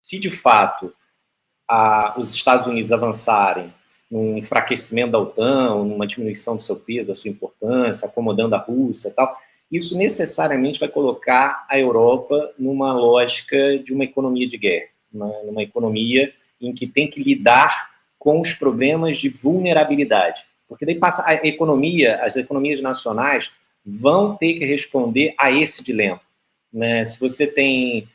se de fato os Estados Unidos avançarem num enfraquecimento da OTAN, numa diminuição do seu peso, da sua importância, acomodando a Rússia e tal, isso necessariamente vai colocar a Europa numa lógica de uma economia de guerra, numa economia em que tem que lidar com os problemas de vulnerabilidade. Porque daí passa a economia, as economias nacionais vão ter que responder a esse dilema. Né? Se você tem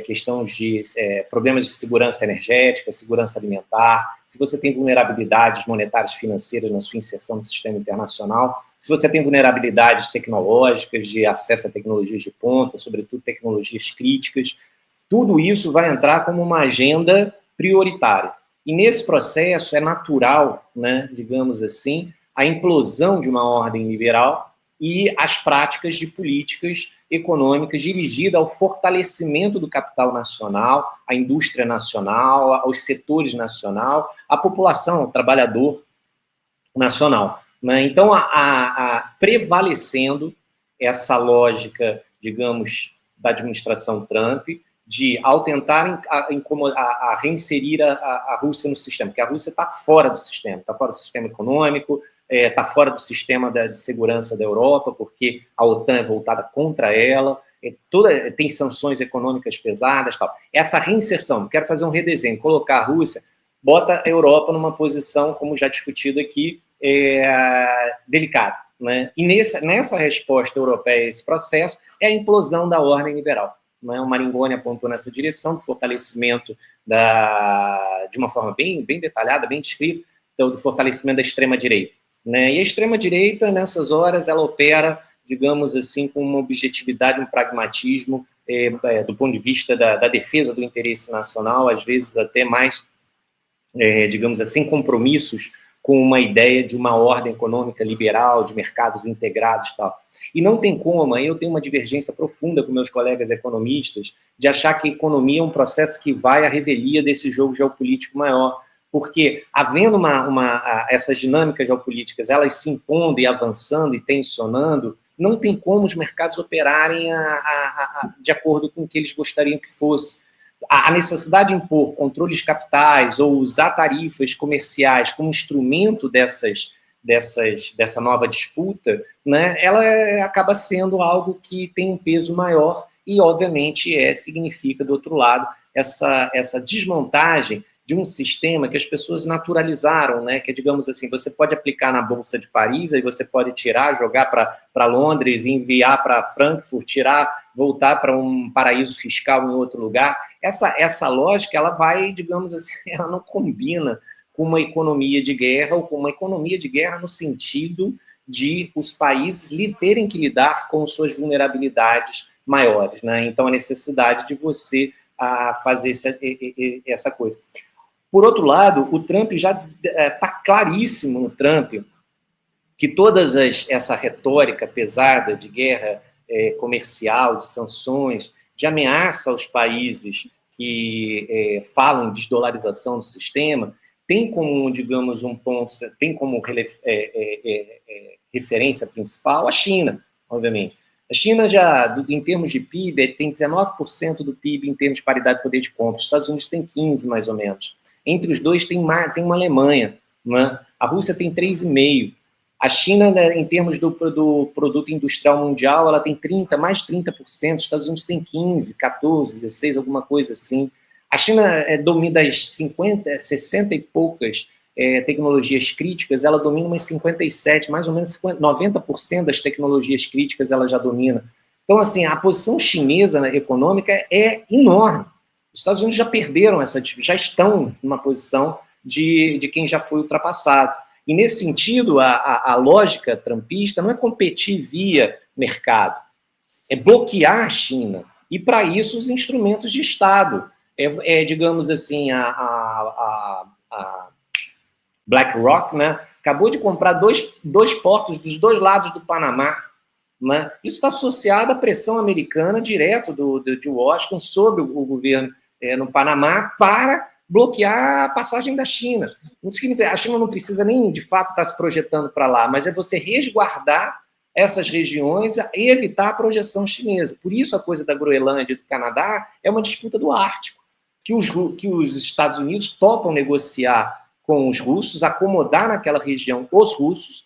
questão de problemas de segurança energética, segurança alimentar, se você tem vulnerabilidades monetárias financeiras na sua inserção no sistema internacional, se você tem vulnerabilidades tecnológicas, de acesso a tecnologias de ponta, sobretudo tecnologias críticas, tudo isso vai entrar como uma agenda prioritária. E nesse processo é natural, né, digamos assim, a implosão de uma ordem liberal e as práticas de políticas econômicas dirigidas ao fortalecimento do capital nacional, à indústria nacional, aos setores nacional, à população, ao trabalhador nacional. Né? Então, prevalecendo essa lógica, digamos, da administração Trump, de, ao tentar reinserir a Rússia no sistema, porque a Rússia está fora do sistema econômico, está fora do sistema de segurança da Europa, porque a OTAN é voltada contra ela, tem sanções econômicas pesadas, tal. Essa reinserção, quero fazer um redesenho, colocar a Rússia, bota a Europa numa posição, como já discutido aqui, delicada. Né? E nessa resposta europeia a esse processo é a implosão da ordem liberal. Né? O Maringoni apontou nessa direção, do fortalecimento de uma forma bem detalhada, bem descrita, então, do fortalecimento da extrema-direita. Né? E a extrema-direita, nessas horas, ela opera, digamos assim, com uma objetividade, um pragmatismo, do ponto de vista da defesa do interesse nacional, às vezes até mais, digamos assim, compromissos com uma ideia de uma ordem econômica liberal, de mercados integrados e tal. E não tem como, aí eu tenho uma divergência profunda com meus colegas economistas, de achar que a economia é um processo que vai à revelia desse jogo geopolítico maior, porque, havendo essas dinâmicas geopolíticas, elas se impondo e avançando e tensionando, não tem como os mercados operarem de acordo com o que eles gostariam que fosse. A necessidade de impor controles capitais ou usar tarifas comerciais como instrumento dessa nova disputa, né, ela acaba sendo algo que tem um peso maior e, obviamente, significa, do outro lado, essa desmontagem de um sistema que as pessoas naturalizaram, né? Que, digamos assim, você pode aplicar na Bolsa de Paris, aí você pode tirar, jogar para Londres, enviar para Frankfurt, voltar para um paraíso fiscal em outro lugar. Essa lógica, ela vai, digamos assim, ela não combina com uma economia de guerra, ou com uma economia de guerra no sentido de os países terem que lidar com suas vulnerabilidades maiores, né? Então, a necessidade de você fazer essa coisa. Por outro lado, o Trump já está claríssimo no Trump que toda essa retórica pesada de guerra comercial, de sanções, de ameaça aos países que falam de desdolarização do sistema, tem como, digamos, um ponto, tem como referência principal a China, obviamente. A China já, em termos de PIB, tem 19% do PIB em termos de paridade de poder de compra. Os Estados Unidos tem 15%, mais ou menos. Entre os dois tem uma Alemanha, né? A Rússia tem 3,5%. A China, né, em termos do produto industrial mundial, ela tem mais de 30%. Os Estados Unidos tem 15%, 14%, 16%, alguma coisa assim. A China domina das 60 e poucas tecnologias críticas, ela domina umas 57%, mais ou menos 90% das tecnologias críticas ela já domina. Então, assim, a posição chinesa econômica é enorme. Os Estados Unidos já perderam já estão numa posição de quem já foi ultrapassado. E, nesse sentido, a lógica trumpista não é competir via mercado, é bloquear a China. E, para isso, os instrumentos de Estado. Digamos assim, a BlackRock, né, acabou de comprar dois portos dos dois lados do Panamá. Né? Isso está associado à pressão americana direto de Washington sobre o governo no Panamá para bloquear a passagem da China. Não significa, a China não precisa nem, de fato, estar se projetando para lá, mas é você resguardar essas regiões e evitar a projeção chinesa. Por isso, a coisa da Groenlândia e do Canadá é uma disputa do Ártico. que os Estados Unidos topam negociar com os russos, acomodar naquela região os russos,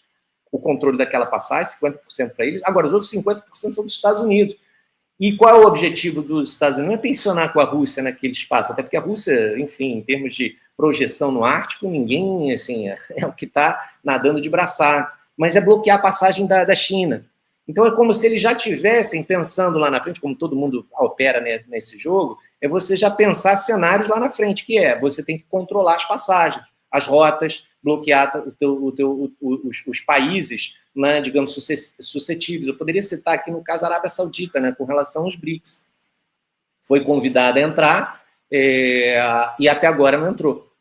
o controle daquela passagem, 50% para eles. Agora, os outros 50% são dos Estados Unidos. E qual é o objetivo dos Estados Unidos? Não é tensionar com a Rússia naquele espaço, até porque a Rússia, enfim, em termos de projeção no Ártico, ninguém, assim, é o que está nadando de braçada, mas é bloquear a passagem da China. Então é como se eles já tivessem pensando lá na frente, como todo mundo opera nesse jogo, é você já pensar cenários lá na frente, que é, você tem que controlar as passagens, as rotas, bloquear os países, né, digamos, suscetíveis. Eu poderia citar aqui no caso a Arábia Saudita, né, com relação aos BRICS. Foi convidada a entrar e até agora não entrou.